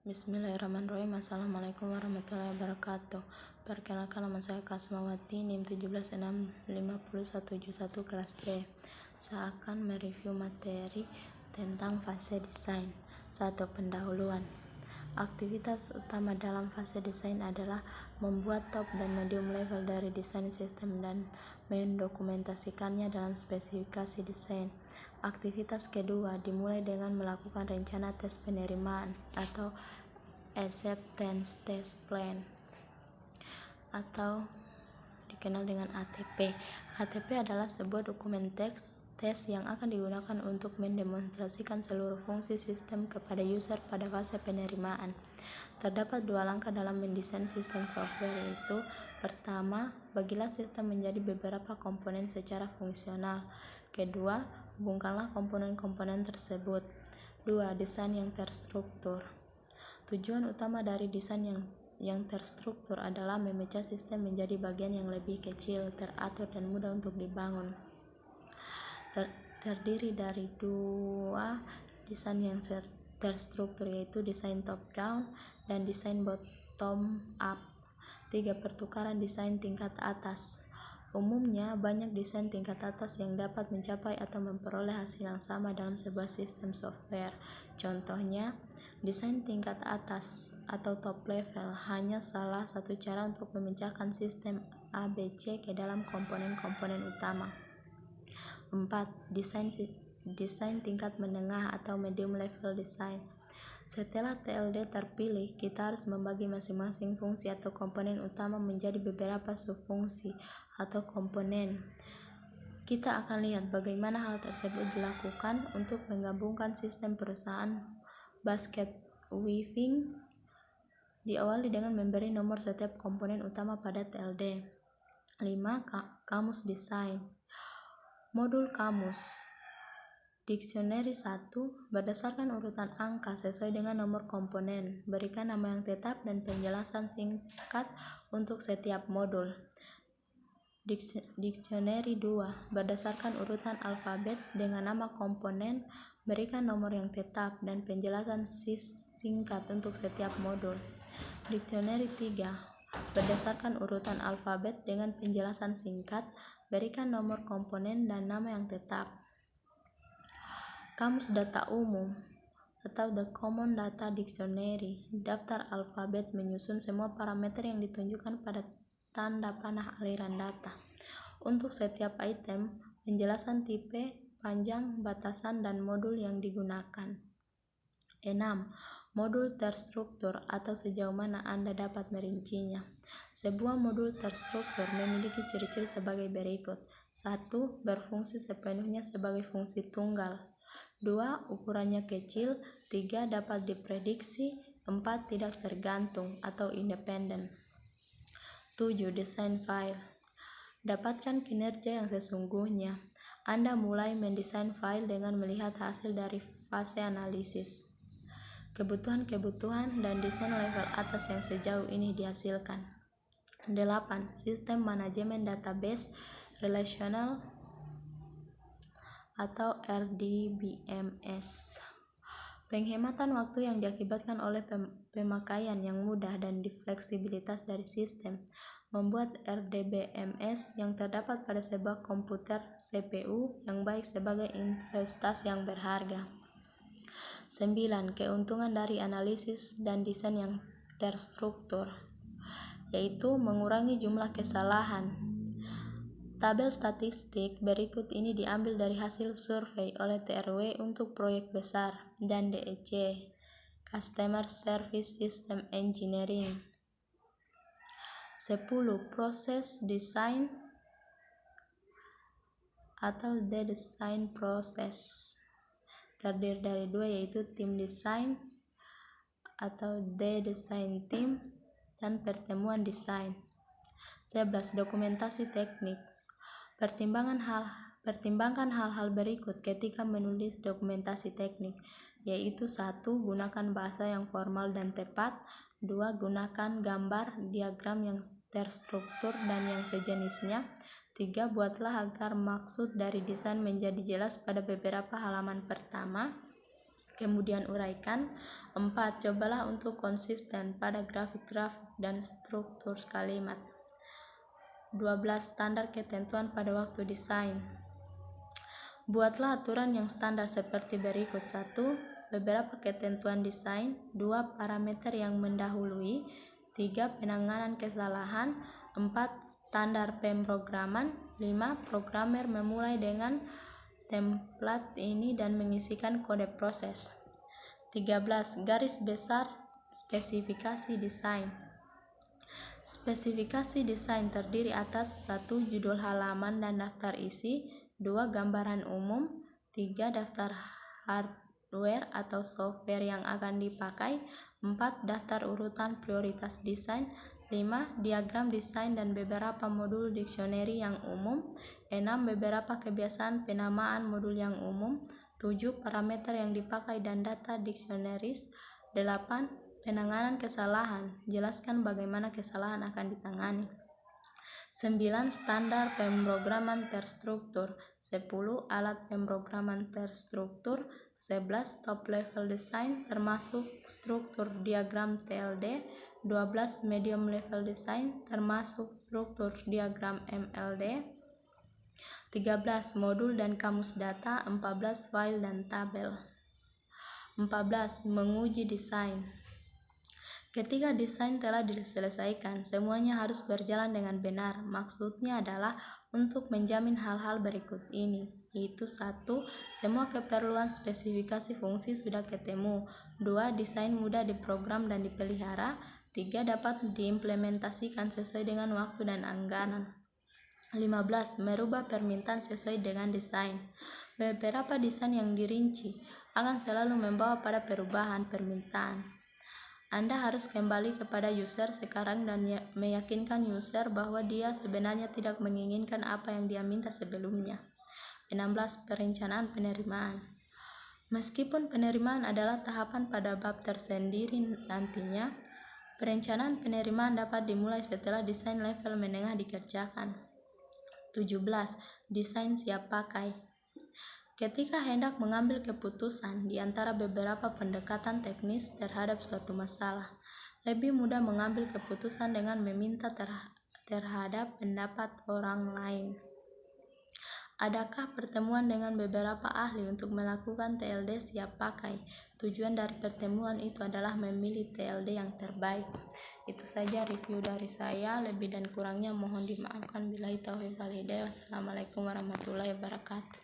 Bismillahirrahmanirrahim. Assalamualaikum warahmatullahi wabarakatuh. Perkenalkan, nama saya Kasmawati, NIM 1765171 kelas B. Saya akan mereview materi tentang fase desain. 1. Pendahuluan. Aktivitas utama dalam fase desain adalah membuat top dan medium level dari desain sistem dan mendokumentasikannya dalam spesifikasi desain. Aktivitas kedua dimulai dengan melakukan rencana tes penerimaan atau acceptance test plan atau dikenal dengan ATP. ATP adalah sebuah dokumen tes yang akan digunakan untuk mendemonstrasikan seluruh fungsi sistem kepada user pada fase penerimaan. Terdapat dua langkah dalam mendesain sistem software, yaitu pertama, bagilah sistem menjadi beberapa komponen secara fungsional. Kedua, hubungkanlah komponen-komponen tersebut. 2. Desain yang terstruktur. Tujuan utama dari desain yang terstruktur adalah memecah sistem menjadi bagian yang lebih kecil, teratur, dan mudah untuk dibangun. Terdiri dari 2 desain yang terstruktur, yaitu desain top down dan desain bottom up. 3. Pertukaran desain tingkat atas. Umumnya, banyak desain tingkat atas yang dapat mencapai atau memperoleh hasil yang sama dalam sebuah sistem software. Contohnya, desain tingkat atas atau top level hanya salah satu cara untuk memecahkan sistem ABC ke dalam komponen-komponen utama. 4. Desain tingkat menengah atau medium level design. Setelah TLD terpilih, kita harus membagi masing-masing fungsi atau komponen utama menjadi beberapa subfungsi atau komponen. Kita akan lihat bagaimana hal tersebut dilakukan untuk menggabungkan sistem perusahaan. Basket weaving diawali dengan memberi nomor setiap komponen utama pada TLD. 5. Kamus desain. Modul kamus. Dictionary 1 berdasarkan urutan angka sesuai dengan nomor komponen. Berikan nama yang tetap dan penjelasan singkat untuk setiap modul. Dictionary 2 berdasarkan urutan alfabet dengan nama komponen. Berikan nomor yang tetap dan penjelasan singkat untuk setiap modul. Dictionary 3 berdasarkan urutan alfabet dengan penjelasan singkat. Berikan nomor komponen dan nama yang tetap. Kamus data umum atau The Common Data Dictionary. Daftar alfabet menyusun semua parameter yang ditunjukkan pada tanda panah aliran data. Untuk setiap item, penjelasan tipe, panjang, batasan, dan modul yang digunakan. 6. Modul terstruktur atau sejauh mana Anda dapat merincinya. Sebuah modul terstruktur memiliki ciri-ciri sebagai berikut. 1. Berfungsi sepenuhnya sebagai fungsi tunggal. 2. Ukurannya kecil. 3. Dapat diprediksi. 4. Tidak tergantung atau independen. 7. Desain file. Dapatkan kinerja yang sesungguhnya. Anda mulai mendesain file dengan melihat hasil dari fase analisis, kebutuhan dan desain level atas yang sejauh ini dihasilkan. 8. Sistem manajemen database relasional atau RDBMS. Penghematan waktu yang diakibatkan oleh pemakaian yang mudah dan fleksibilitas dari sistem membuat RDBMS yang terdapat pada sebuah komputer CPU yang baik sebagai investasi yang berharga. 9. Keuntungan dari analisis dan desain yang terstruktur, yaitu mengurangi jumlah kesalahan. Tabel statistik berikut ini diambil dari hasil survei oleh TRW untuk proyek besar dan DEC, Customer Service System Engineering. 10. Proses desain atau the design process. Terdiri dari 2, yaitu tim desain atau the design team dan pertemuan desain. 11. Dokumentasi teknik. Pertimbangkan hal-hal berikut ketika menulis dokumentasi teknik, yaitu 1. Gunakan bahasa yang formal dan tepat. 2. Gunakan gambar, diagram yang terstruktur dan yang sejenisnya. 3. Buatlah agar maksud dari desain menjadi jelas pada beberapa halaman pertama. kemudian uraikan. 4. Cobalah untuk konsisten pada grafik-grafik dan struktur kalimat. 12. Standar ketentuan pada waktu desain. Buatlah aturan yang standar seperti berikut. 1. Beberapa ketentuan desain. 2. Parameter yang mendahului. 3. Penanganan kesalahan. 4. Standar pemrograman. 5. Programmer memulai dengan template ini dan mengisikan kode proses. 13. Garis besar spesifikasi desain. Spesifikasi desain terdiri atas 1. Judul halaman dan daftar isi. 2. Gambaran umum. 3. Daftar hardware atau software yang akan dipakai. 4. Daftar urutan prioritas desain. 5. Diagram desain dan beberapa modul dictionary yang umum. 6. Beberapa kebiasaan penamaan modul yang umum. 7. Parameter yang dipakai dan data dictionaries. 8. Penanganan kesalahan. Jelaskan bagaimana kesalahan akan ditangani. 9. Standar pemrograman terstruktur. 10. Alat pemrograman terstruktur. 11. Top level design termasuk struktur diagram TLD. 12. Medium level design termasuk struktur diagram MLD. 13. Modul dan kamus data. 14. File dan tabel. 14. Menguji desain. Ketika desain telah diselesaikan, semuanya harus berjalan dengan benar. Maksudnya adalah untuk menjamin hal-hal berikut ini, yaitu 1. Semua keperluan spesifikasi fungsi sudah ketemu. 2. Desain mudah diprogram dan dipelihara. 3. Dapat diimplementasikan sesuai dengan waktu dan anggaran. 15. Merubah permintaan sesuai dengan desain. Beberapa desain yang dirinci akan selalu membawa pada perubahan permintaan. Anda harus kembali kepada user sekarang dan meyakinkan user bahwa dia sebenarnya tidak menginginkan apa yang dia minta sebelumnya. 16. Perencanaan penerimaan. Meskipun penerimaan adalah tahapan pada bab tersendiri nantinya, perencanaan penerimaan dapat dimulai setelah desain level menengah dikerjakan. 17. Desain siap pakai. Ketika hendak mengambil keputusan di antara beberapa pendekatan teknis terhadap suatu masalah, lebih mudah mengambil keputusan dengan meminta terhadap pendapat orang lain. Adakah pertemuan dengan beberapa ahli untuk melakukan TLD siap pakai? Tujuan dari pertemuan itu adalah memilih TLD yang terbaik. Itu saja review dari saya. Lebih dan kurangnya mohon dimaafkan. Billahi taufiq wal hidayah. Wassalamualaikum warahmatullahi wabarakatuh.